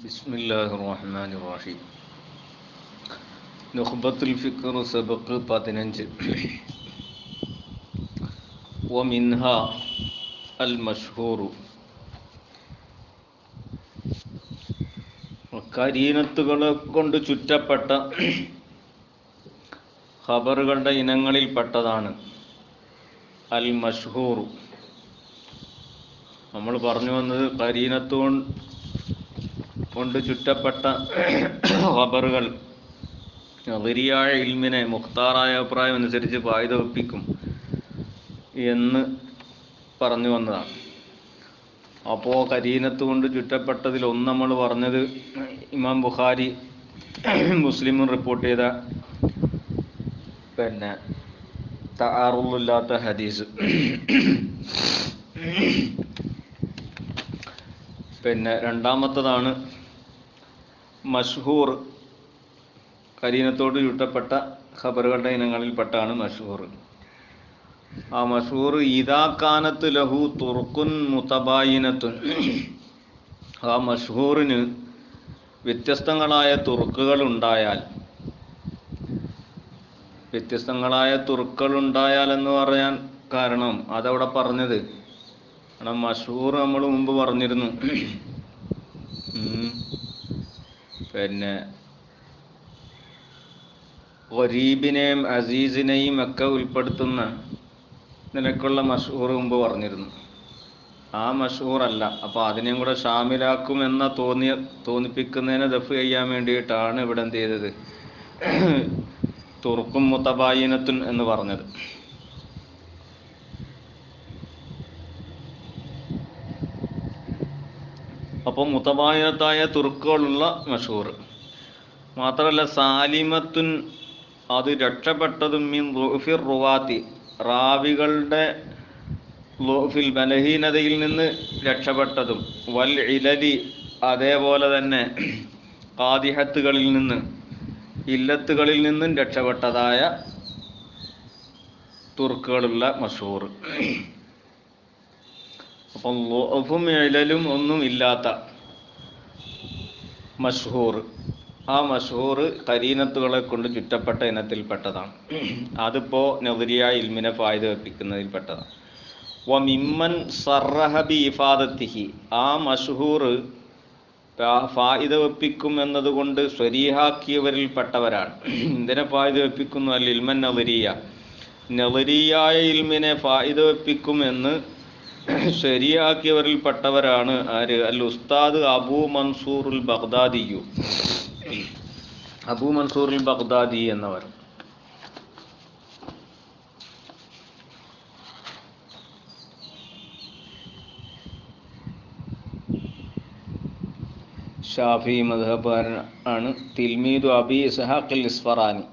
ബിസ്മില്ലാഹിർ റഹ്മാനിർ റഹീം. നുഖ്ബത്തുൽ ഫിക്ർ സബഖ് 15. വമിൻഹ അൽ മഷ്ഹൂറു. കരീനത്തുകളെ കൊണ്ട് ചുറ്റപ്പെട്ട ഖബറുകളുടെ ഇനങ്ങളിൽപ്പെട്ടതാണ് അൽ മഷ്ഹൂറു. നമ്മൾ പറഞ്ഞു വന്നത് കരീനത്ത് കൊണ്ട് ചുറ്റപ്പെട്ട ഖബറുകൾ നദിരിയായ ഇൽമിനെ മുഖ്താറായ അഭിപ്രായം അനുസരിച്ച് ഫായിദ ഒപ്പിക്കും എന്ന് പറഞ്ഞു വന്നതാണ്. അപ്പോൾ കരീനത്ത് കൊണ്ട് ചുറ്റപ്പെട്ടതിൽ ഒന്ന് നമ്മൾ പറഞ്ഞത് ഇമാം ബുഖാരി മുസ്ലിമും റിപ്പോർട്ട് ചെയ്ത തആറുദില്ലാത്ത ഹദീസ്. രണ്ടാമത്തതാണ് മഷ്ഹൂർ. കരീനത്തോട് ചുറ്റപ്പെട്ട ഖബറുകളുടെ ഇനങ്ങളിൽപ്പെട്ടാണ് മഷ്ഹൂർ. ആ മഷ്ഹൂർ ഇദാ കാനത്ത് ലഹു തുർക്കുൻ മുതബായിനത്തുൻ. ആ മഷ്ഹൂറിന് വ്യത്യസ്തങ്ങളായ തുർക്കുകൾ ഉണ്ടായാൽ, എന്ന് പറയാൻ കാരണം അതവിടെ പറഞ്ഞത് മഷ്ഹൂർ നമ്മൾ മുമ്പ് പറഞ്ഞിരുന്നു. ഗരീബിനെയും അസീസിനെയും ഒക്കെ ഉൾപ്പെടുത്തുന്ന നിലക്കുള്ള മഷ്ഹൂർ മുമ്പ് പറഞ്ഞിരുന്നു. ആ മഷ്ഹൂർ അല്ല. അപ്പോൾ അതിനെയും കൂടെ ഷാമിലാക്കുമെന്ന തോന്നിപ്പിക്കുന്നതിനെ ദഫ് ചെയ്യാൻ വേണ്ടിയിട്ടാണ് ഇവിടെ എന്ത് ചെയ്തത്, തുർക്കും മുതബായിനത്തുൻ എന്ന് പറഞ്ഞത്. അപ്പോൾ മുതബായിനത്തായ തുർക്കുകളുള്ള മഷ്ഹൂർ മാത്രമല്ല, സാലിമത്തുൻ അത് രക്ഷപ്പെട്ടതും മിൻ ളുഫിർ റുവാത്തി റാവികളുടെ ളുഫിൽ ബലഹീനതയിൽ നിന്ന് രക്ഷപ്പെട്ടതും, വൽ ഇലലി അതേപോലെ തന്നെ ഖാദിഹത്തുകളിൽ നിന്ന് ഇല്ലത്തുകളിൽ നിന്നും രക്ഷപ്പെട്ടതായ തുർക്കുകളുള്ള മഷ്ഹൂർ. അപ്പം ളുഫും ഇലലും ഒന്നും ഇല്ലാത്ത മഷ്ഹൂർ, ആ മഷ്ഹൂർ കരീനത്തുകളെ കൊണ്ട് ചുറ്റപ്പെട്ട ഇനത്തിൽപ്പെട്ടതാണ്. അതിപ്പോൾ നദിരിയായ ഇൽമിനെ ഫായിദ വെപ്പിക്കുന്നതിൽപ്പെട്ടതാണ്. വമിമ്മൻ സറഹ ബി ഇഫാദത്തിഹി, ആ മഷ്ഹൂർ ഫായിദ വെപ്പിക്കും എന്നതുകൊണ്ട് സ്വരീഹാക്കിയവരിൽപ്പെട്ടവരാണ്. എന്തിനെ ഫായിദ വെപ്പിക്കുന്നു? അൽ ഇൽമൻ നദിരിയ, നദിരിയായ ഇൽമിനെ ഫായിദ വെപ്പിക്കും എന്ന് ശരിയാക്കിയവരിൽപ്പെട്ടവരാണ് ആര്? അൽ ഉസ്താദ് അബൂ മൻസൂറുൽ ബഗ്ദാദിയു, അബൂ മൻസൂറുൽ ബഗ്ദാദി എന്നവർ. ഷാഫി മദ്ഹബുകാരനാണ്. തിൽമീദു അബി ഇസ്ഹാഖ് അൽ ഇസ്ഫറാനി.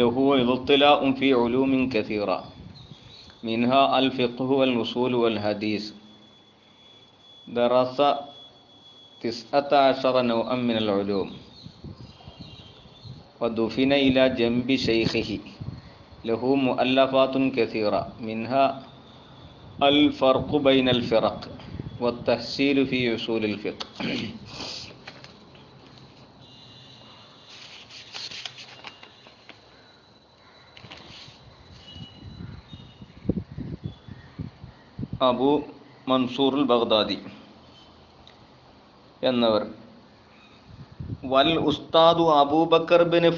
ലഹു ഇത്ലാഉൻ ഫി ഉലൂമിൻ കസീറ മിൻഹാ അൽ ഫിഖ്ഹു വൽ ഉസൂൽ വൽ ഹദീസ്. ദറസ 19 നൗഅൻ മിനൽ ഉലൂം വദുഫിന ഇലാ ജംബി ശൈഖിഹി. ലഹു മുഅല്ലഫാത്തുൻ കസീറ മിൻഹാ അൽ ഫർഖു ബൈനൽ ഫിറഖ് വത്തഹ്സീലു ഫി ഉസൂലിൽ ഫിഖ്. അബൂ മൻസൂറുൽ ബഗ്ദാദി എന്നവർ. വൽ ഉസ്താദു അബൂബക്കർ ഇബ്ന്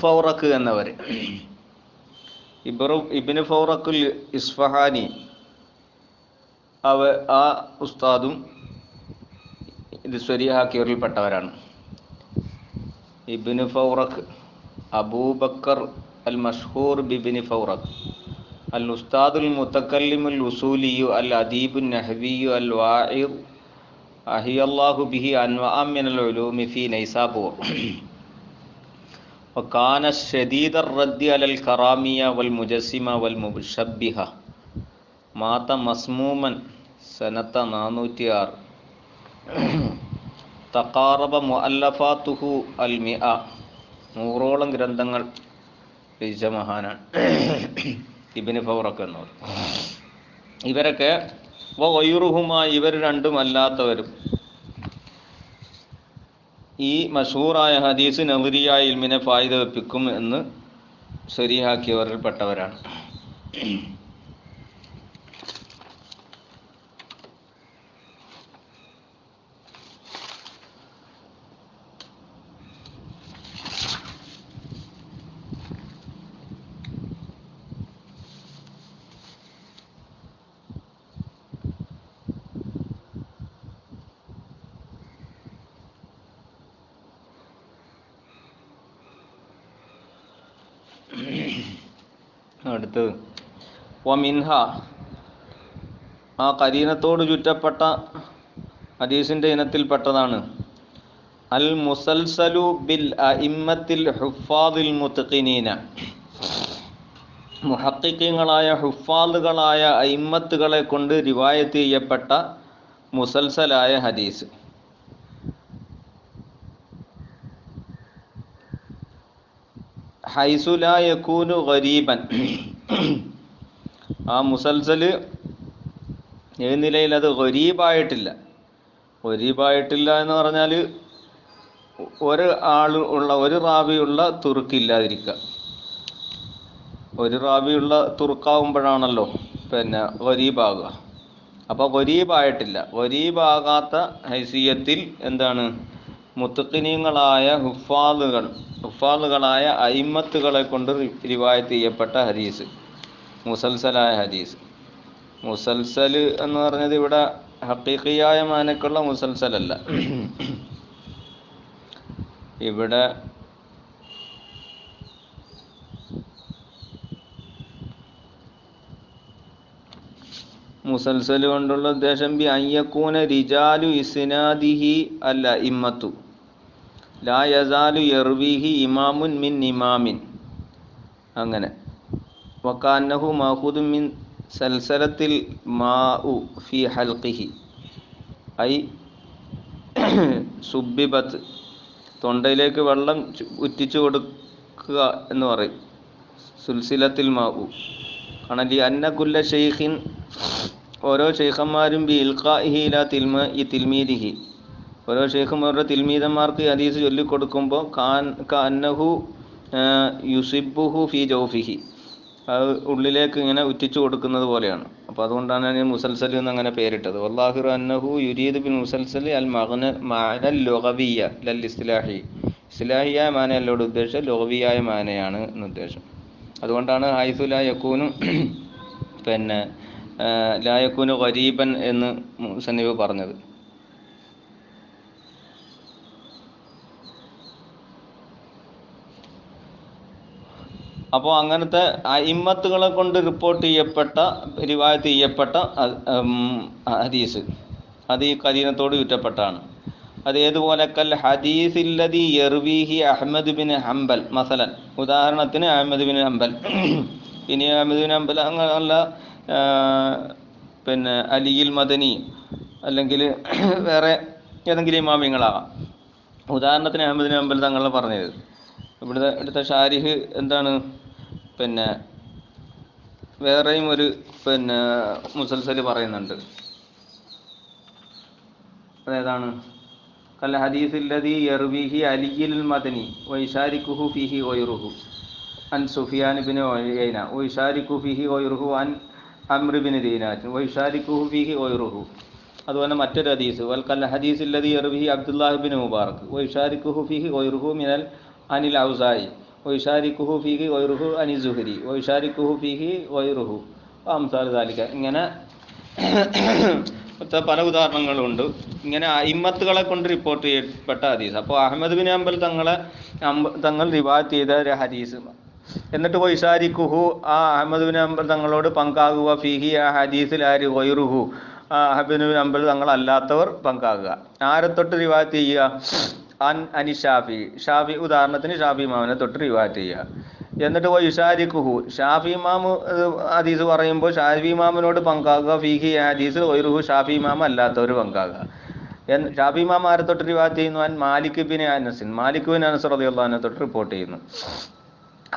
ഫൗറഖ് എന്നവർ. ഇബ്ന് ഫൗറഖുൽ ഇസ്ഫഹാനി, ആ ഉസ്താദും ഇത് സ്വരീഹാക്കിയവരിൽപ്പെട്ടവരാണ്. ഇബ്ന് ഫൗറഖ് അബൂബക്കർ അൽ മഷ്ഹൂർ ബിബ്നി ഫൗറഖ് അൽ ഉസ്താദുൽ മുതക്കല്ലിമുൽ ഉസൂലിയു അൽ അദീബുൻ നഹ്വിയു അൽ വാഇദ് അഹിയല്ലാഹു ബിഹി അൻവാഅ മിനൽ ഉലൂമി ഫി നൈസാബൂർ. വകാന ശദീദർ റദ്ദി അലൽ കറാമിയ വൽ മുജസ്സിമ വൽ മുശബ്ബിഹ. മാത മസ്മൂമൻ സനത്ത 406. തഖാറബ മുഅല്ലഫാത്തുഹു അൽ മിഅ. 100ഓളം ഗ്രന്ഥങ്ങൾ രചിച്ച മഹാനാണ് ഇബ്നു ഫൗറഖ് എന്നവർ. ഇവരൊക്കെ വഗൈറുഹുമാ, ഇവർ രണ്ടും അല്ലാത്തവരും ഈ മഷൂറായ ഹദീസ് നദരിയായ ഇൽമിനെ ഫായിദ വെപ്പിക്കും എന്ന് ശരിയാക്കിയവരിൽ പെട്ടവരാണ്. അടുത്തത് വമിൻഹ, ആ കരീനത്തോട് ചുറ്റപ്പെട്ട ഹദീസിൻ്റെ ഇനത്തിൽപ്പെട്ടതാണ് അൽ മുസൽസലു ബിൽ അഇമ്മത്തിൽ ഹുഫാദിൽ മുത്ഖിനീന, മുഹഖിഖീങ്ങളായ ഹുഫാദുകളായ അയിമ്മത്തുകളെ കൊണ്ട് റിവായത്ത് ചെയ്യപ്പെട്ട മുസൽസലായ ഹദീസ്. ഹൈസു ലാ യകൂനു ഗരീബൻ, ആ മുസൽസൽ ഏത് നിലയിൽ അത് ഗരീബായിട്ടില്ല. ഗരീബായിട്ടില്ല എന്ന് പറഞ്ഞാൽ ഒരു റാവിയുള്ള തുർക്കില്ലാതിരിക്കുക. ഒരു റാവിയുള്ള തുർക്കാവുമ്പോഴാണല്ലോ പിന്നെ ഗരീബാകുക. അപ്പോൾ ഗരീബായിട്ടില്ല. ഗരീബാകാത്ത ഹൈസിയത്തിൽ എന്താണ് മുത്തഖിനീങ്ങളായ ഹുഫാദുകളായ അയിമ്മത്തുകളെ കൊണ്ട് റിവായത്ത് ചെയ്യപ്പെട്ട ഹദീസ് മുസൽസലായ ഹദീസ്. മുസൽസൽ എന്ന് പറഞ്ഞത് ഇവിടെ ഹഖീഖിയായ മാനക്കുള്ള മുസൽസലല്ല. ഇവിടെ മുസൽസൽ കൊണ്ടുള്ള ഉദ്ദേശം ബി അയ്യക്കൂന റിജാലു ഇസ്നാദിഹി അല്ല ഇമ്മത്തു ലാ യസാലു യർവിഹി ഇമാമുൻ മിൻ ഇമാമിൻ, അങ്ങനെ. വകാന്നഹു മാഖൂദുൻ മിൻ സൽസലത്തിൽ മാഉ ഫി ഹൽഖിഹി ഐ സുബ്ബിബത്ത്, തൊണ്ടയിലേക്ക് വെള്ളം ഉറ്റിച്ചു കൊടുക്കുക എന്ന് പറയും. സുൽസിലത്തിൽ മാഉ കണലി അന്ന കുല്ല ഷെയ്ഖിൻ, ഓരോ ഷെയ്ഖന്മാരും ബി ഇൽഖാഇഹി ഇലാ തിൽമീദിഹി, ഓരോ ഷെയ്ഖും അവരുടെ തിൽമീദന്മാർക്ക് ഹദീസ് ചൊല്ലിക്കൊടുക്കുമ്പോൾ അന്നഹു യുസിബുഹു ഫി ജൗഫിഹി, അത് ഉള്ളിലേക്ക് ഇങ്ങനെ ഉറ്റിച്ചു കൊടുക്കുന്നത് പോലെയാണ്. അപ്പോൾ അതുകൊണ്ടാണ് ഞാൻ മുസൽസൽ എന്ന് അങ്ങനെ പേരിട്ടത്. വല്ലാഹിറു അന്നഹു യുരീദ് ബിൽ മുസൽസൽ അൽ മഅന ലുഗവിയ്യ ലൽ ഇസ്തിലാഹി, ഇസ്തിലാഹിയായ മാനയല്ലോട് ഉദ്ദേശം ലുഗവിയായ മാനയാണ് എന്ന് ഉദ്ദേശം. അതുകൊണ്ടാണ് ഹൈസു ലാ യകൂനു പിന്നെ ലാ യകൂനു ഗരീബൻ എന്ന് മുസന്നിഫ് പറഞ്ഞത്. അപ്പോൾ അങ്ങനത്തെ അയിമ്മത്തുകളെ കൊണ്ട് റിപ്പോർട്ട് ചെയ്യപ്പെട്ട റിവായത്ത് ചെയ്യപ്പെട്ട ഹദീസ് അത് ഈ കരീനത്തോട് ചുറ്റപ്പെട്ടാണ്. അത് ഏതുപോലെ കൽ ഹദീസില്ലദി യർവീഹി അഹ്മദ് ബിൻ ഹംബൽ മസലൻ, ഉദാഹരണത്തിന് അഹ്മദ് ബിൻ ഹംബൽ. ഇനി അഹ്മദ് ബിൻ ഹംബൽ അങ്ങനെയുള്ള പിന്നെ അലിയിൽ മദനി അല്ലെങ്കിൽ വേറെ ഏതെങ്കിലും ഇമാമിങ്ങളാകാം. ഉദാഹരണത്തിന് അഹ്മദ് ബിൻ ഹംബൽ തങ്ങൾ പറഞ്ഞത്. ഇവിടുത്തെ ഷാരിഹ് എന്താണ് പിന്നെ വേറെയും ഒരു പിന്നെ മുസൽസൽ പറയുന്നുണ്ട്. അതേതാണ്? കൽ ഹദീസില്ലദി യർവിഹി അലിയിൽ മദനി വൈശാരിക്കുഹു ഫിഹി ഗൈറുഹു അൻ സുഫിയാൻ ബിൻ ഉയൈന വൈശാരിക്കു ഫിഹി ഗൈറുഹു അൻ അംർ ബിൻ ദീനാത്ത് വൈശാരിക്കുഹു ഫിഹി ഗൈറുഹു. അതുപോലെ മറ്റൊരു ഹദീസ് വൽ കൽ ഹദീസില്ലദി യർവിഹി അബ്ദുല്ലാഹി ബിൻ മുബാറക് വൈശാരിക്കുഹു ഫിഹി ഗൈറുഹു മിനൽ അനിൽ ഔസായി വൈശാരിക്കുഹു ഫിഹി ഗൈറുഹു അനി സുഹരി വൈശാരിക്കുഹു ഫിഹി ഗൈറുഹു അംസാൽ ദാലിക. ഇങ്ങനെ പല ഉദാഹരണങ്ങളുണ്ട്. ഇങ്ങനെ അയിമ്മത്തുകളെ കൊണ്ട് റിപ്പോർട്ട് ചെയ്യപ്പെട്ട ഹദീസ്. അപ്പോൾ അഹ്മദ് ബിൻ ഹംബൽ തങ്ങൾ റിവായത്ത് ചെയ്ത ഒരു ഹദീസ്, എന്നിട്ട് വൈശാരിക്കുഹു, ആ അഹ്മദ് ബിൻ ഹംബൽ തങ്ങളോട് പങ്കാകുക, ഫിഹി ആ ഹദീസിൽ ആര് ഗൈറുഹു, ആ അഹ്മദ് ബിൻ ഹംബൽ തങ്ങളല്ലാത്തവർ പങ്കാകുക. ആരെ തൊട്ട് റിവായത്ത് ചെയ്യുക? അനി ഷാഫി, ഉദാഹരണത്തിന് ഷാഫി ഇമാമിനെ തൊട്ട് റിവായത്ത് ചെയ്യുക. എന്നിട്ട് വൈശാരിക്കുഹു, ഷാഫി ഇമാമ് ഹദീസ് പറയുമ്പോൾ ഷാഫി ഇമാമിനോട് പങ്കാകുക, ഫീഹി ഹദീസ് ഗൈറുഹു, ഷാഫി ഇമാം അല്ലാത്തവർ പങ്കാകുക. ഷാഫി ഇമാം ആരെ തൊട്ട് റിവായത്ത് ചെയ്യുന്നു? മാലിക് ബിൻ അനസ് റളിയല്ലാഹു അൻഹു തൊട്ട് റിപ്പോർട്ട് ചെയ്യുന്നു.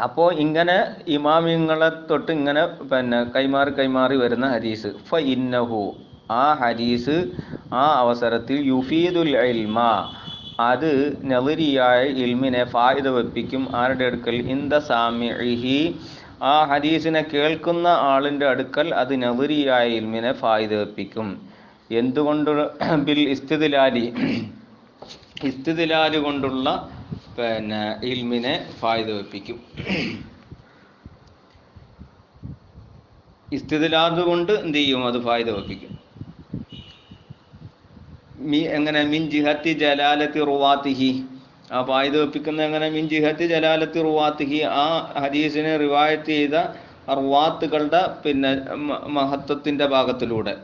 അപ്പോൾ ഇങ്ങനെ ഇമാമിങ്ങളെ തൊട്ട് ഇങ്ങനെ പിന്നെ കൈമാറി വരുന്ന ഹദീസ് ഫ ഇന്നഹു, ആ ഹദീസ് ആ അവസരത്തിൽ യുഫീദുൽ ഇൽമ, അത് നളരിയായ ഇൽമിനെ ഫായിദ വെപ്പിക്കും. ആരുടെ അടുക്കൽ? ഇന്ദ സാമിഇഹി, ആ ഹദീസിനെ കേൾക്കുന്ന ആളിൻ്റെ അടുക്കൽ അത് നളരിയായ ഇൽമിനെ ഫായിദ വെപ്പിക്കും. എന്തുകൊണ്ട്? ബിൽ ഇസ്തിദ്ലാലി, ഇസ്തിദ്ലാല് കൊണ്ടുള്ള ഇൽമിനെ ഫായിദ വെപ്പിക്കും. ഇസ്തിദ്ലാല് കൊണ്ട് എന്ത് ചെയ്യും? അത് ഫായിദ വെപ്പിക്കും. എങ്ങനെ? മിൻ ജിഹത്തി ജലാലത്തി റുവാത്തിഹി, ആ ഫായിദ വെപ്പിക്കുന്ന എങ്ങനെ? മിൻ ജിഹത്തി ജലാലത്തി റുവാത്തിഹി, ആ ഹദീസിനെ റിവായത്ത് ചെയ്ത റുവാത്തുകളുടെ മഹത്വത്തിൻ്റെ ഭാഗത്തിലൂടെ,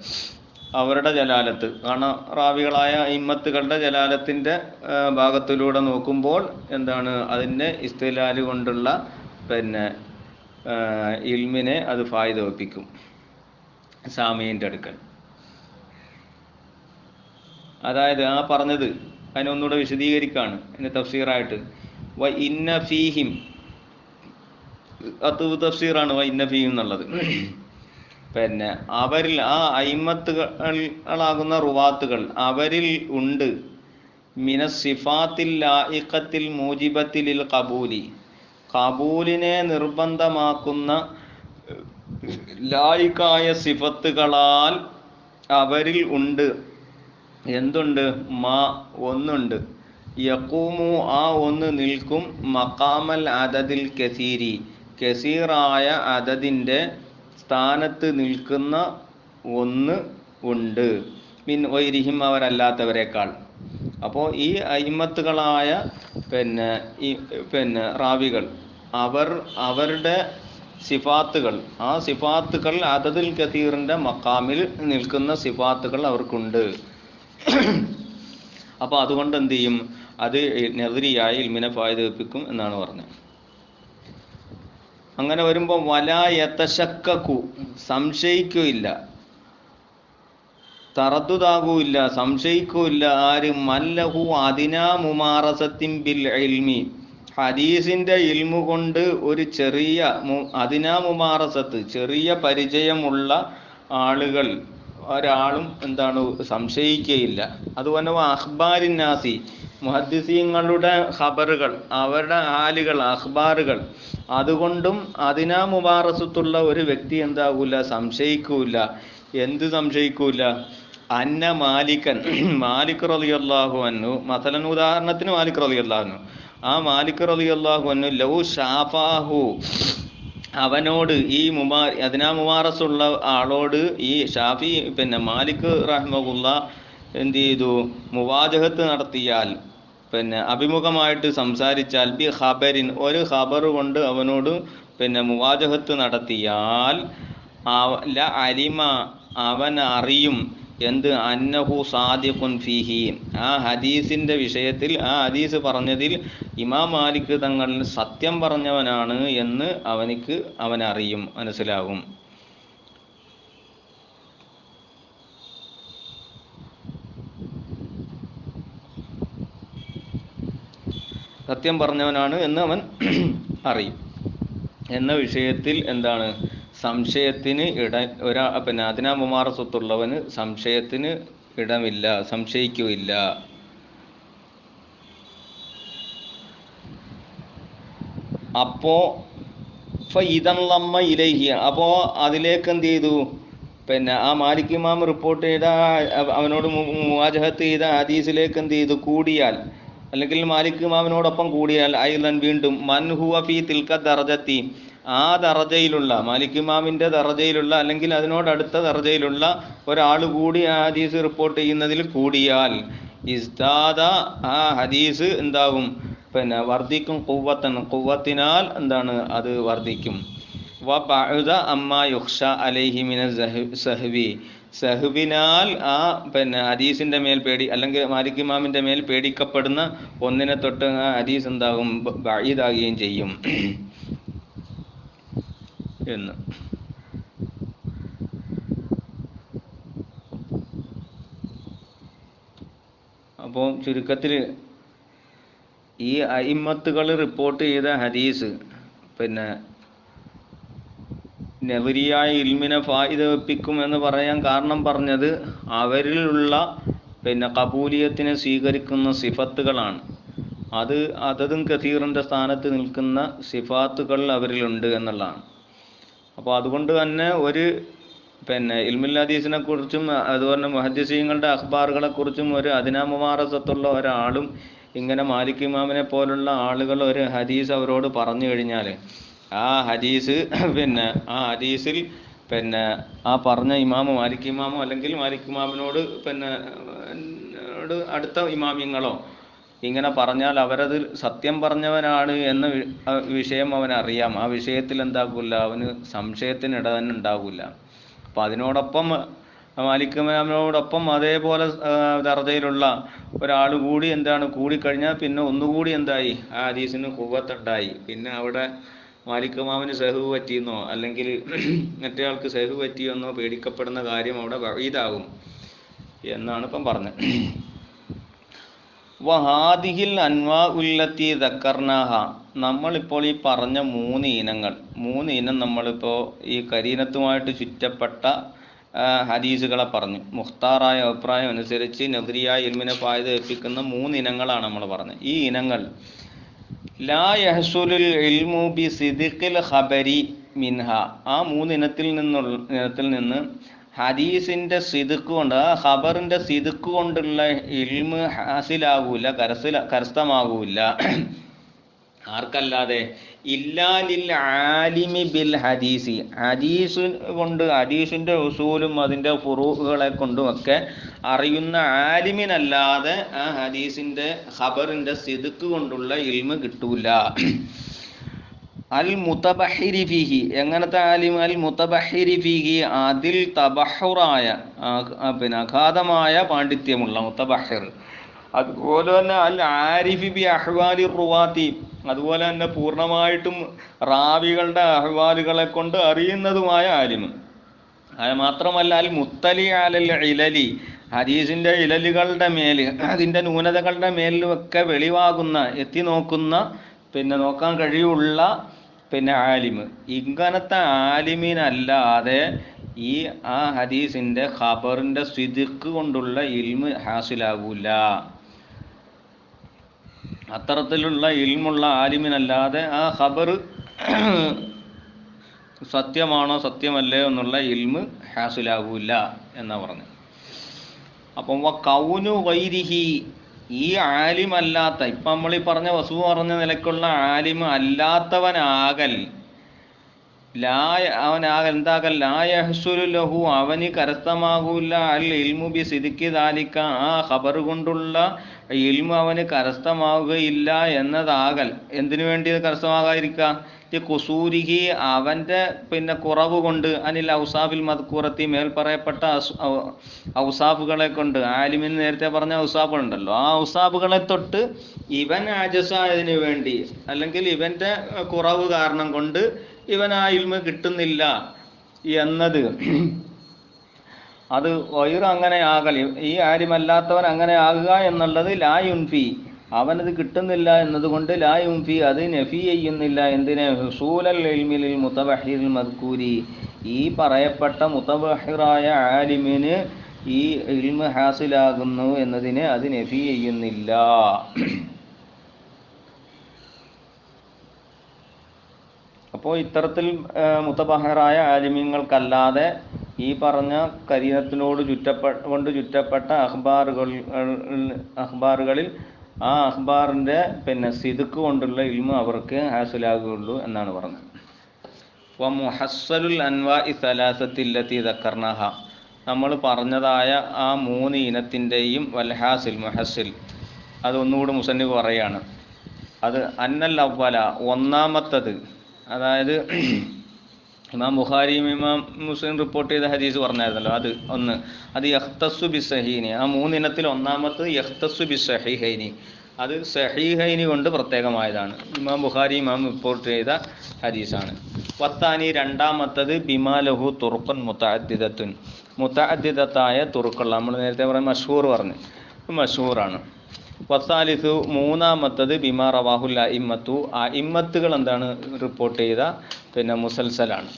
അവരുടെ ജലാലത്ത്, കാരണം റാവികളായ ഇമ്മത്തുകളുടെ ജലാലത്തിൻ്റെ ഭാഗത്തിലൂടെ നോക്കുമ്പോൾ എന്താണ്? അതിൻ്റെ ഇസ്തിലാല് കൊണ്ടുള്ള ഇൽമിനെ അത് ഫായിദ വെപ്പിക്കും സാമിയിൻ്റെ അടുക്കൽ. അതായത് ആ പറഞ്ഞത് അതിനൊന്നുകൂടെ വിശദീകരിക്കുകയാണ് അതിൻ്റെ തഫ്സീറായിട്ട്. വ ഇന്ന ഫീഹിം, അത് തഫ്സീറാണ് വ ഇന്ന ഫീഹിം എന്നുള്ളത്. അവരിൽ, ആ അയിമത്തുകളാകുന്ന റുവാത്തുകൾ, അവരിൽ ഉണ്ട് മിന സിഫാത്തിൽ ലായിഖത്തിൽ മൂജിബത്തിൽ ഖബൂലി, ഖബൂലിനെ നിർബന്ധമാക്കുന്ന ലായിക്കായ സിഫത്തുകളാൽ അവരിൽ ഉണ്ട്. എന്തുണ്ട്? മാ, ഒന്നുണ്ട്. യഖൂമു, ആ ഒന്ന് നിൽക്കും. മഖാമൽ അദദിൽ കസീരി, കസീറായ അദദിൻ്റെ സ്ഥാനത്ത് നിൽക്കുന്ന ഒന്ന് ഉണ്ട്. മിൻ വൈരിഹിം, അവരല്ലാത്തവരെക്കാൾ. അപ്പോൾ ഈ അയിമത്തുകളായ റാവികൾ, അവരുടെ സിഫാത്തുകൾ, ആ സിഫാത്തുകൾ അദദുൽ കസീറിൻ്റെ മഖാമിൽ നിൽക്കുന്ന സിഫാത്തുകൾ അവർക്കുണ്ട്. അപ്പോൾ അതുകൊണ്ട് എന്ത് ചെയ്യും? അത് നദരിയായ ഇൽമിനെ ഫായിദ വെപ്പിക്കും എന്നാണ് പറഞ്ഞത്. അങ്ങനെ വരുമ്പോൾ വലാ യതശക്കു, സംശയിക്കുകയില്ല, തറദ്ദുദാകൂല്ല, സംശയിക്കൂല്ല. ആര്? മല്ലഹു അദിനാ മുമാറസത്തിൻ ബിൽ ഇൽമി, ഹദീസിൻ്റെ ഇൽമു കൊണ്ട് ഒരു ചെറിയ അദിനാ മുമാറസത്ത്, ചെറിയ പരിചയമുള്ള ആളുകൾ, ഒരാളും എന്താണ്? സംശയിക്കുകയില്ല. അതുപോലെ അഖ്ബാരിൻ നാസി, മുഹദ്ദിസീങ്ങളുടെ ഖബറുകൾ, അവരുടെ ഹാലുകൾ, അഖ്ബാറുകൾ, അതുകൊണ്ടും അതിനാ മുബാറസത്തുള്ള ഒരു വ്യക്തി എന്താകൂല? സംശയിക്കൂല. എന്ത് സംശയിക്കൂല? അന്ന മാലിക്കൻ, മാലിക് റളിയല്ലാഹു അൻഹു, മസലൻ ഉദാഹരണത്തിന് മാലിക് റളിയല്ലാഹു അൻഹു, ആ മാലിക് റളിയല്ലാഹു അൻഹു ലൗ ഷാഫാഹു, അവനോട്, ഈ അതിനാ മുമാറസുള്ള ആളോട് ഈ ഷാഫി മാലിക് റഹ്മഹുല്ല എന്ത് ചെയ്തു? മുവാജഹത്ത് നടത്തിയാൽ, അഭിമുഖമായിട്ട് സംസാരിച്ചാൽ, ബി ഖബരിൻ, ഒരു ഖബർ കൊണ്ട് അവനോട് മുവാജഹത്ത് നടത്തിയാൽ, ല അലിമ, അവൻ അറിയും എന്ത്? അന്നഹു സാദിഖുൻ ഫീഹി, ആ ഹദീസിൻ്റെ വിഷയത്തിൽ, ആ ഹദീസ് പറഞ്ഞതിൽ ഇമാം മാലിക് തങ്ങൾ സത്യം പറഞ്ഞവനാണ് എന്ന് അവനറിയും, മനസ്സിലാകും. സത്യം പറഞ്ഞവനാണ് എന്ന് അവൻ അറിയും എന്ന വിഷയത്തിൽ എന്താണ്? സംശയത്തിന് അതിനാ മുമാറസത്തുള്ളവന് സംശയത്തിന് ഇടമില്ല, സംശയിക്കുകയില്ല. അപ്പോ ഫഇദല്ലമ്മ ഇലൈഹി, അപ്പോൾ അതിലേക്ക് എന്ത് ചെയ്തു? ആ മാലിക് ഇമാം റിപ്പോർട്ട് ചെയ്ത, അവനോട് മുവാജഹത്ത് ചെയ്ത ഹദീസിലേക്ക് എന്ത് ചെയ്തു? കൂടിയാൽ, അല്ലെങ്കിൽ മാലിക് ഇമാമിനോടൊപ്പം കൂടിയാൽ, ഐലൻ വീണ്ടും, മൻ ഹുവ ഫീ തിൽക ദർജത്തി, ആ ദർജയിലുള്ള, മാലിക് ഇമാമിൻ്റെ ദർജയിലുള്ള, അല്ലെങ്കിൽ അതിനോടടുത്ത ദർജയിലുള്ള ഒരാൾ കൂടി ആ ഹദീസ് റിപ്പോർട്ട് ചെയ്യുന്നതിൽ കൂടിയാൽ, ഇസ്താദ, ആ ഹദീസ് എന്താകും? വർദ്ധിക്കും. ഖുവ്വത്തിനാൽ എന്താണ്? അത് വർദ്ധിക്കും. വ ബഅദ അമ്മാ യുഖ്ഷ അലൈഹി മിന സഹ്വി, സഹ്വിനാൽ ആ ഹദീസിൻ്റെ മേൽ അല്ലെങ്കിൽ മാലിക് ഇമാമിൻ്റെ മേൽ പേടിക്കപ്പെടുന്ന ഒന്നിനെ തൊട്ട് ആ ഹദീസ് എന്താകും? ബഈദാകുകയും ചെയ്യും എന്ന്. അപ്പോൾ ചുരുക്കത്തിൽ ഈ അയിമ്മത്തുകൾ റിപ്പോർട്ട് ചെയ്ത ഹദീസ് നദരിയായ ഇൽമിനെ ഫായിദ വെപ്പിക്കും എന്ന് പറയാൻ കാരണം പറഞ്ഞത്, അവരിലുള്ള പിന്നെ കബൂലിയത്തിനെ സ്വീകരിക്കുന്ന സിഫത്തുകളാണ്. അത് അതതും കസീറിൻ്റെ സ്ഥാനത്ത് നിൽക്കുന്ന സിഫാത്തുകൾ അവരിലുണ്ട് എന്നുള്ളതാണ്. അപ്പോൾ അതുകൊണ്ട് തന്നെ ഒരു പിന്നെ ഇൽമുൽ ഹദീസിനെ കുറിച്ചും അതുപോലെ മുഹദ്ദിസീങ്ങളുടെ അഖ്ബാറുകളെക്കുറിച്ചും ഒരു അദിനാമുമാറസത്തുള്ള ഒരാളും ഇങ്ങനെ മാലിക് ഇമാമിനെ പോലുള്ള ആളുകൾ ഒരു ഹദീസ് അവരോട് പറഞ്ഞു കഴിഞ്ഞാൽ ആ ഹദീസ് പിന്നെ ആ ഹദീസിൽ പിന്നെ ആ പറഞ്ഞ ഇമാമോ മാലിക് ഇമാമോ അല്ലെങ്കിൽ മാലിക് ഇമാമിനോട് പിന്നെ അടുത്ത ഇമാമിങ്ങളോ ഇങ്ങനെ പറഞ്ഞാൽ അവരത് സത്യം പറഞ്ഞവനാണ് എന്ന വിഷയം അവനറിയാം. ആ വിഷയത്തിൽ എന്താകില്ല, അവന് സംശയത്തിന് ഇട തന്നെ ഉണ്ടാകില്ല. അപ്പം അതിനോടൊപ്പം മാലിക് ഇമാമിനോടൊപ്പം അതേപോലെ ദർജയിലുള്ള ഒരാൾ കൂടി കൂടിക്കഴിഞ്ഞാൽ പിന്നെ ഒന്നുകൂടി എന്തായി, ആ ഹദീസിന് ഖുവ്വത്തുണ്ടായി. പിന്നെ അവിടെ മാലിക് ഇമാമിന് സഹവ് പറ്റിയെന്നോ അല്ലെങ്കിൽ മറ്റേ ആൾക്ക് സഹവ് പറ്റിയെന്നോ പേടിക്കപ്പെടുന്ന കാര്യം അവിടെ വഈദാകും എന്നാണ് ഇപ്പം പറഞ്ഞത്. വഹാദിഹിൽ അൻവാ ഉല്ലത്തി ദക്കർനാഹ, നമ്മളിപ്പോൾ ഈ പറഞ്ഞ മൂന്ന് ഇനം നമ്മളിപ്പോൾ ഈ കരീനത്തുമായിട്ട് ചുറ്റപ്പെട്ട ഹദീസുകളെ പറഞ്ഞു. മുഖ്താറായ അഭിപ്രായം അനുസരിച്ച് നദ്രിയായ ഇൽമിനെ ഫായിദ ഏൽപ്പിക്കുന്ന 3 ഇനങ്ങളാണ് നമ്മൾ പറഞ്ഞത്. ഈ ഇനങ്ങൾ ലാ യഹ്സുലുൽ ഇൽമു ബി സിദ്ഖിൽ ഖബരി മിൻഹ, ആ 3 ഇനത്തിൽ നിന്ന് ഹദീസിൻ്റെ സിദ്ഖ് കൊണ്ട്, ആ ഖബറിൻ്റെ സിദ്ഖ് കൊണ്ടുള്ള ഇൽമ് ഹാസിലാകൂല, കരസ്ഥമാകൂല. ആർക്കല്ലാതെ? ഇല്ലാ ലിൽ ആലിമി ബിൽ ഹദീസി, ഹദീസ് കൊണ്ട് ഹദീസിൻ്റെ ഉസൂലും അതിൻ്റെ ഫുറൂഖുകളെ കൊണ്ടുമൊക്കെ അറിയുന്ന ആലിമിനല്ലാതെ ആ ഹദീസിൻ്റെ ഖബറിൻ്റെ സിദ്ഖ് കൊണ്ടുള്ള ഇൽമ് കിട്ടൂല. അൽ മുതബഹിരി ഫീഹി, എങ്ങനത്തെ ആലിം? അൽ മുതബഹിരി ഫീഹി, അതിൽ തബഹുറായ പിന്നെ അഗാധമായ പാണ്ഡിത്യമുള്ള മുതബഹിർ. അതുപോലെ തന്നെ അൽ ആരിഫി ബി അഹ്വാലി റുവാത്തി, അതുപോലെ തന്നെ പൂർണ്ണമായിട്ടും റാവികളുടെ അഹ്വാലുകളെ കൊണ്ട് അറിയുന്നതുമായ ആലിം. അത് മാത്രമല്ല അൽ മുത്തലി അലൽ ഇലലി, ഹദീസിൻ്റെ ഇലലുകളുടെ മേൽ അതിൻ്റെ ന്യൂനതകളുടെ മേലിലുമൊക്കെ വെളിവാകുന്ന, എത്തി നോക്കുന്ന, പിന്നെ നോക്കാൻ കഴിയുള്ള പിന്നെ ആലിം. ഇങ്ങനത്തെ ആലിമിനല്ലാതെ ഈ ആ ഹദീസിൻ്റെ ഖബറിൻ്റെ സിദ്ഖ് കൊണ്ടുള്ള ഇൽമ് ഹാസിലാകൂല. അത്തരത്തിലുള്ള ഇൽമുള്ള ആലിമിനല്ലാതെ ആ ഖബർ സത്യമാണോ സത്യമല്ലേ എന്നുള്ള ഇൽമ് ഹാസിലാകൂല എന്നാ പറഞ്ഞത്. അപ്പം കൗനു ഗൈരിഹി, ഈ ആലിമല്ലാത്ത, ഇപ്പം നമ്മൾ ഈ പറഞ്ഞ വസു പറഞ്ഞ നിലക്കുള്ള ആലിം അല്ലാത്തവനാകൽ, എന്താകൽ ലാ യഹ്സുലു ലഹു, അവന് കരസ്ഥമാകൂല അൽ ഇൽമു ബി സിദ്ഖി ദാലിക, ആ ഖബർ കൊണ്ടുള്ള ഇൽമു അവന് കരസ്ഥമാവുകയില്ല എന്നതാകൽ. എന്തിനു വേണ്ടി കരസ്ഥമാകാതിരിക്കുക? ഈ കുസൂരിഹി, അവൻ്റെ പിന്നെ കുറവ് കൊണ്ട്, അനിൽ ഔസാഫിൽ മദ്കൂറത്തി, മേൽ പറയപ്പെട്ട ഔസാഫുകളെ കൊണ്ട്. ആലിമിന് നേരത്തെ പറഞ്ഞ ഔസാഫുകളുണ്ടല്ലോ, ആ ഔസാഫുകളെ തൊട്ട് ഇവൻ ആജസായതിനു വേണ്ടി, അല്ലെങ്കിൽ ഇവൻ്റെ കുറവ് കാരണം കൊണ്ട് ഇവൻ ആ ഇൽമ കിട്ടുന്നില്ല എന്നത്, അത് വൈർ അങ്ങനെ ആകൽ, ഈ ആലിമല്ലാത്തവൻ അങ്ങനെ ആകുക എന്നുള്ളത് ലാ യുൻഫി, അവനത് കിട്ടുന്നില്ല എന്നതുകൊണ്ട് ലാ യുൻഫി, അത് നഫി ചെയ്യുന്നില്ല. എന്തിനെ? ഹുസൂലൽ ഇൽമിൽ മുതബഹിറിൽ മദ്കൂരി, ഈ പറയപ്പെട്ട മുതബഹിറായ ആലിമിന് ഈ ഇൽമ് ഹാസിലാകുന്നു എന്നതിനെ അത് നഫി ചെയ്യുന്നില്ല. അപ്പോൾ ഇത്തരത്തിൽ മുതബഹിറായ ആലിമീങ്ങൾക്കല്ലാതെ ഈ പറഞ്ഞ കരീനത്തിനോട് ചുറ്റപ്പെട്ട അഖ്ബാറുകളിൽ ആ അഖ്ബാറിൻ്റെ പിന്നെ സിദ്ഖ് കൊണ്ടുള്ള ഇൽമു അവർക്ക് ഹാസിലാകുകയുള്ളൂ എന്നാണ് പറഞ്ഞത്. വ മുഹസ്സലുൽ അൻവാഇ സലാസത്തി ലത്തി ദക്കർനഹ, നമ്മൾ പറഞ്ഞതായ ആ 3 ഇനത്തിൻ്റെയും വൽഹാസിൽ മുഹസ്സിൽ, അതൊന്നുകൂടി മുസന്നിഫ് പറയാണ്. അത് അന്നൽ അവ്വല, ഒന്നാമത്തത്, അതായത് ഇമാം ബുഖാരിയും ഇമാം മുസ്ലിം റിപ്പോർട്ട് ചെയ്ത ഹദീസ് പറഞ്ഞായിരുന്നല്ലോ, അത് യഖ്തസ്സു ബി സഹീനി, ആ 3 ഇനത്തിൽ ഒന്നാമത്തത് യഖ്തസ്സു ബി സഹീഹൈനി, അത് സഹീഹൈനി കൊണ്ട് പ്രത്യേകമായതാണ്. ഇമാം ബുഖാരി ഇമാം റിപ്പോർട്ട് ചെയ്ത ഹദീസാണ്. വത്താനി, രണ്ടാമത്തത് ബിമാ ലഹു തുറുഖുൻ മുതഅദ്ദിദത്തുൻ, മുതഅദ്ദിദത്തായ തുറുക്കുള്ള, നമ്മൾ നേരത്തെ പറഞ്ഞ മഷ്ഹൂർ പറഞ്ഞു, മഷ്ഹൂറാണ്. വസാലിസു, മൂന്നാമത്തത് ബിമാ റവാഹുൽ അഇമ്മത്തു, അഇമ്മത്തുകൾ എന്താണ് റിപ്പോർട്ട് ചെയ്ത പിന്നെ മുസൽസലാണ്.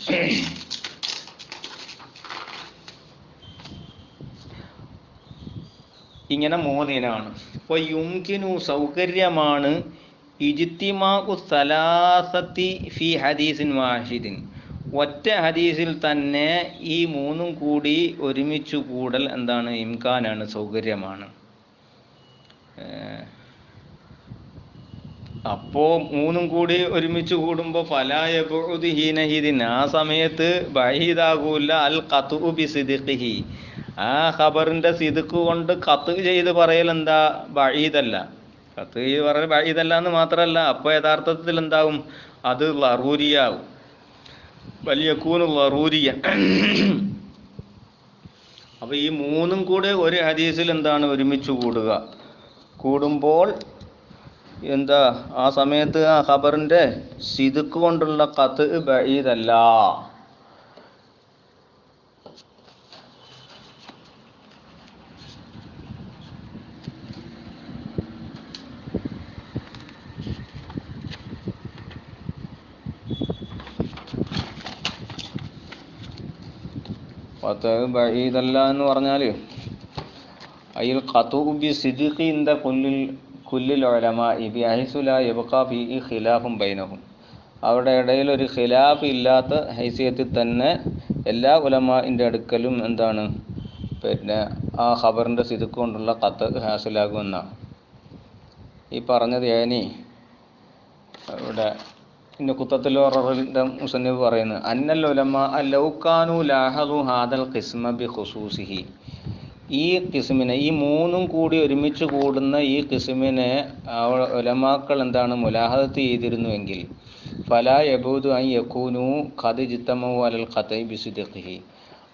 ഇങ്ങനെ 3 ഇനാണ്. അപ്പോൾ യുംകിനു സൗകര്യമാണ് ഇജ്തിമാഉ സലാസത്തി ഫി ഹദീസിൻ വാഹിദിൻ, ഒറ്റ ഹദീസിൽ തന്നെ ഈ 3 കൂടി ഒരുമിച്ച് കൂടൽ എന്താണ്? ഇംകാനാണ്, സൗകര്യമാണ്. അപ്പോൾ 3 കൂടി ഒരുമിച്ച് കൂടുമ്പോൾ ഫലായ ബുഉദ് ഹീനഹിദിൻ, ആ സമയത്ത് ബഈദാകൂല അൽ ഖത്ഉ ബി സിദ്ഖിഹി, ആ ഖബറിന്റെ സിദ്ഖ് കൊണ്ട് ഖത്ഉ ചെയ്ത് പറയൽ എന്താ? ബഈദല്ല. ഖത്ഉ ചെയ്ത് പറയൽ ബഈദല്ല എന്ന് മാത്രമല്ല, അപ്പോൾ യഥാർത്ഥത്തിൽ എന്താവും? അത് ലറൂരിയാവും. വലിയക്കൂനു ലറൂരിയ. അപ്പോൾ ഈ 3 കൂടെ ഒരു ഹദീസിൽ എന്താണ്? ഒരുമിച്ച് കൂടുമ്പോൾ എന്താ? ആ സമയത്ത് ആ ഖബറിന്റെ സിദ്ഖ് കൊണ്ടുള്ള ഖത്ഉ ബഈദല്ല. ഖത്ഉ ബഈദല്ല എന്ന് പറഞ്ഞാൽ അയിൽ ഖത്ഉ ബി സിദ്ഖി ഇൻദ കുല്ലിൽ ഉലമാഇ ബിഹൈസു ലാ യബ്ഖാ ഫീഹി ഖിലാഫുൻ ബൈനഹും, അവരുടെ ഇടയിൽ ഒരു ഖിലാഫ് ഇല്ലാത്ത ഹൈസിയത്തിൽ തന്നെ എല്ലാ ഉലമാഇൻ്റെ അടുക്കലും എന്താണ്? പിന്നെ ആ ഖബറിൻ്റെ സിദ്ഖ് കൊണ്ടുള്ള ഖത്ഉ ഹാസിലാകുമെന്നാണ് ഈ പറഞ്ഞത്. ഇവിടെ കുത്തത്തുൽ വററിൻ്റെ മുസന്നിഫ് പറയുന്നത് അന്നൽ ഉലമാ ലൗ കാനൂ ലാഹദു ഹാദൽ ഖിസ്മ ബി ഖുസൂസിഹി, ഈ ഖിസ്മിനെ, ഈ 3 കൂടി ഒരുമിച്ച് കൂടുന്ന ഈ ഖിസ്മിനെ ഉലമാക്കൾ എന്താണ്? മുലാഹദത്ത് ചെയ്തിരുന്നുവെങ്കിൽ ഫലാ യബൂദു അൻ യകൂനു ഖദ് ഇജ്തമഉ അലൽ ഖത്ഇ ബി സിദ്ഖിഹി,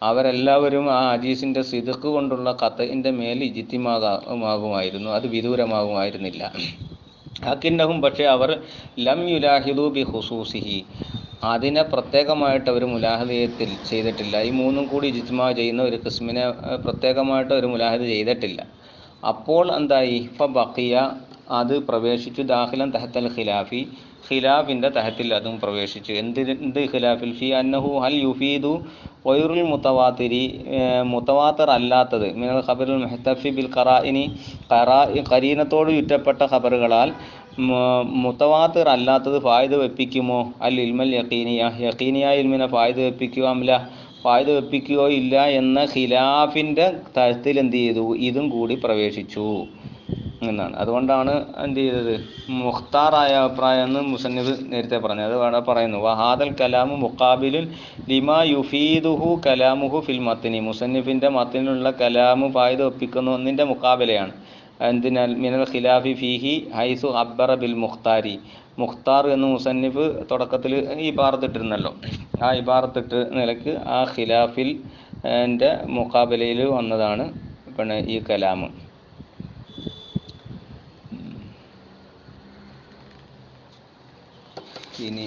അവരെല്ലാവരും ആ ഹദീസിൻ്റെ സിദ്ഖ് കൊണ്ടുള്ള ഖത്ഇൻ്റെ മേൽ ഇജ്തിമാഅമാകുമായിരുന്നു, അത് വിദൂരമാകുമായിരുന്നില്ല. ലാകിന്നഹും, പക്ഷേ അവർ ലം യുലാഹിദു ബി ഖുസൂസിഹി, അതിനെ പ്രത്യേകമായിട്ട് അവർ മുലാഹദ ചെയ്തിട്ടില്ല. ഈ 3 കൂടി ഇജ്തിമാ ചെയ്യുന്ന ഒരു ഖിസ്മിനെ പ്രത്യേകമായിട്ട് അവർ മുലാഹദ ചെയ്തിട്ടില്ല. അപ്പോൾ എന്തായി? ഫബഖിയ, അത് പ്രവേശിച്ചു, ദാഖിലൻ തഹത്തൽ ഖിലാഫി, ഖിലാഫിൻ്റെ തഹത്തിൽ അതും പ്രവേശിച്ചു. എന്ത് ഖിലാഫിൽ? ഫി അന്നഹു ഹൽ യുഫീദു ഗൈറുൽ മുതവാത്തിരി, മുതവാത്തിർ അല്ലാത്തത്, മിനൽ ഖബറിൽ മുഹ്തഫി ബിൽ ഖറാഇനി, ഖരീനത്തോട് ചുറ്റപ്പെട്ട ഖബറുകളാൽ മുതവാത്തിർ അല്ലാത്തത് ഫായിദ വെപ്പിക്കുമോ? അൽ ഇൽമൽ യഖീനിയ ഇൽമിനെ ഫായിദ വെപ്പിക്കുമോ? അംല, ഫായിദ വെപ്പിക്കുകയോ ഇല്ല എന്ന ഖിലാഫിൻ്റെ തഹത്തിൽ എന്ത് ചെയ്തു? ഇതും കൂടി പ്രവേശിച്ചു എന്നാണ്. അതുകൊണ്ടാണ് എന്ത് ചെയ്തത്? മുഖ്താറായ അഭിപ്രായം എന്ന് മുസന്നിഫ് നേരത്തെ പറഞ്ഞത്. അത് വേണം പറയുന്നു. വഹാദൽ കലാമു മുഖാബിലുൻ ലിമാ യുഫീദുഹു കലാമുഹു ഫിൽ മത്നി, മുസന്നിഫിൻ്റെ മത്തിനുള്ള കലാമു ഫായിദ ഒപ്പിക്കുന്ന ഒന്നിൻ്റെ മുഖാബിലയാണ്. എന്തിനാൽ? മിനൽ ഖിലാഫി ഫീഹി ഹൈസു അബ്ബറ ബിൽ മുഖ്താരി, മുഖ്താർ എന്ന് മുസന്നിഫ് തുടക്കത്തിൽ ഇബാറത്തിട്ടിരുന്നല്ലോ, ആ ഇബാറത്തിട്ട് നിലക്ക് ആ ഖിലാഫിൽ എൻ്റെ മുഖാബിലയിൽ വന്നതാണ് പിന്നെ ഈ കലാമ്. ഇനി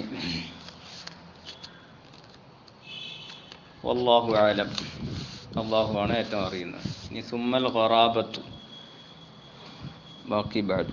വല്ലാഹു അലം, അള്ളാഹുവാണ് ഏറ്റവും അറിയുന്നത്. ഇനി സുമ്മൽ ഖറാബത്തു, ബാക്കി ബഅദ്.